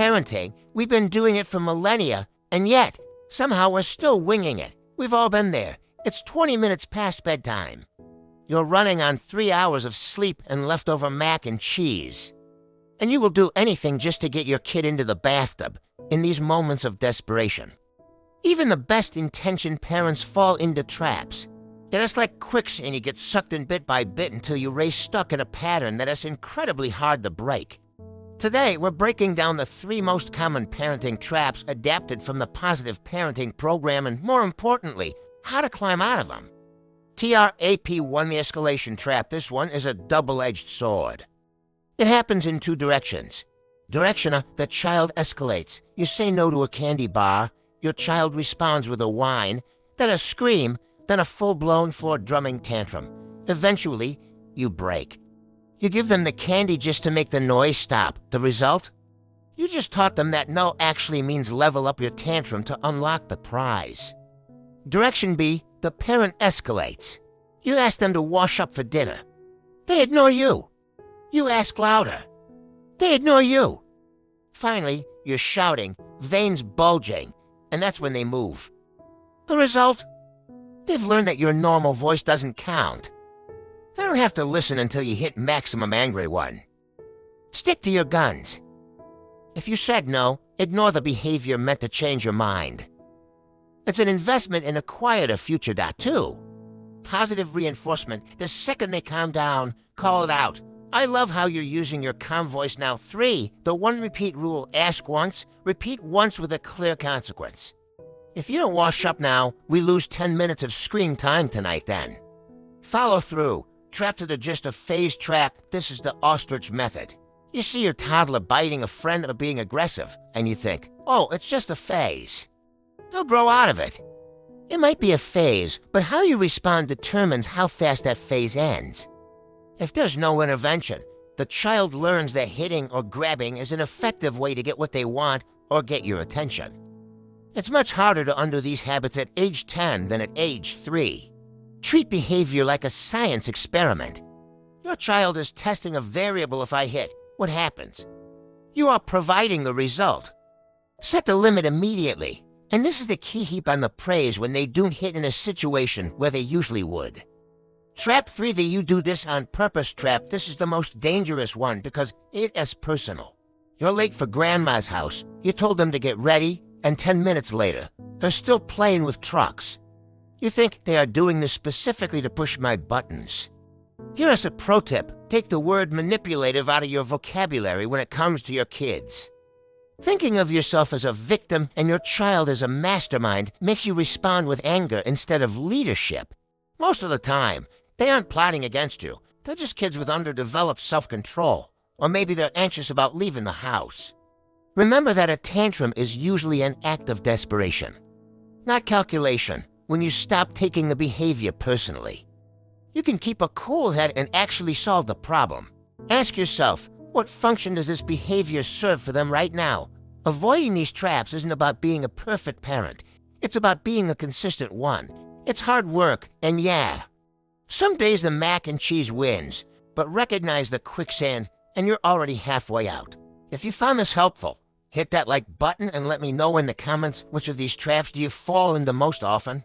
parenting, we've been doing it for millennia, and yet, somehow we're still winging it. We've all been there. It's 20 minutes past bedtime. You're running on 3 hours of sleep and leftover mac and cheese. And you will do anything just to get your kid into the bathtub in these moments of desperation. Even the best-intentioned parents fall into traps. They're just like quicksand, you get sucked in bit by bit until you race stuck in a pattern that is incredibly hard to break. Today, we're breaking down the 3 most common parenting traps adapted from the Positive Parenting Program and, more importantly, how to climb out of them. TRAP1, the Escalation Trap. This one is a double-edged sword. It happens in 2 directions. Direction A, the child escalates. You say no to a candy bar, your child responds with a whine, then a scream, then a full-blown floor-drumming tantrum. Eventually, you break. You give them the candy just to make the noise stop. The result? You just taught them that no actually means level up your tantrum to unlock the prize. Direction B, the parent escalates. You ask them to wash up for dinner. They ignore you. You ask louder. They ignore you. Finally, you're shouting, veins bulging, and that's when they move. The result? They've learned that your normal voice doesn't count. They don't have to listen until you hit maximum angry one. Stick to your guns. If you said no, ignore the behavior meant to change your mind. It's an investment in a quieter future, too. Positive reinforcement. The second they calm down, call it out. I love how you're using your calm voice now. 3, the 1 repeat rule. Ask once, repeat once with a clear consequence. If you don't wash up now, we lose 10 minutes of screen time tonight then. Follow through. Trapped to the gist of phase trap, this is the ostrich method. You see your toddler biting a friend or being aggressive, and you think, oh, it's just a phase. They'll grow out of it. It might be a phase, but how you respond determines how fast that phase ends. If there's no intervention, the child learns that hitting or grabbing is an effective way to get what they want or get your attention. It's much harder to undo these habits at age 10 than at age 3. Treat behavior like a science experiment. Your child is testing a variable. If I hit, what happens? You are providing the result. Set the limit immediately. And this is the key. Heap on the praise when they don't hit in a situation where they usually would. Trap 3, the you do this on purpose trap. This is the most dangerous one because it is personal. You're late for grandma's house. You told them to get ready, and 10 minutes later, they're still playing with trucks. You think they are doing this specifically to push my buttons. Here's a pro tip. Take the word manipulative out of your vocabulary when it comes to your kids. Thinking of yourself as a victim and your child as a mastermind makes you respond with anger instead of leadership. Most of the time, they aren't plotting against you. They're just kids with underdeveloped self-control. Or maybe they're anxious about leaving the house. Remember that a tantrum is usually an act of desperation, not calculation. When you stop taking the behavior personally, you can keep a cool head and actually solve the problem. Ask yourself, what function does this behavior serve for them right now? Avoiding these traps isn't about being a perfect parent. It's about being a consistent one. It's hard work, and yeah, some days the mac and cheese wins, but recognize the quicksand and you're already halfway out. If you found this helpful, hit that like button and let me know in the comments which of these traps do you fall into most often.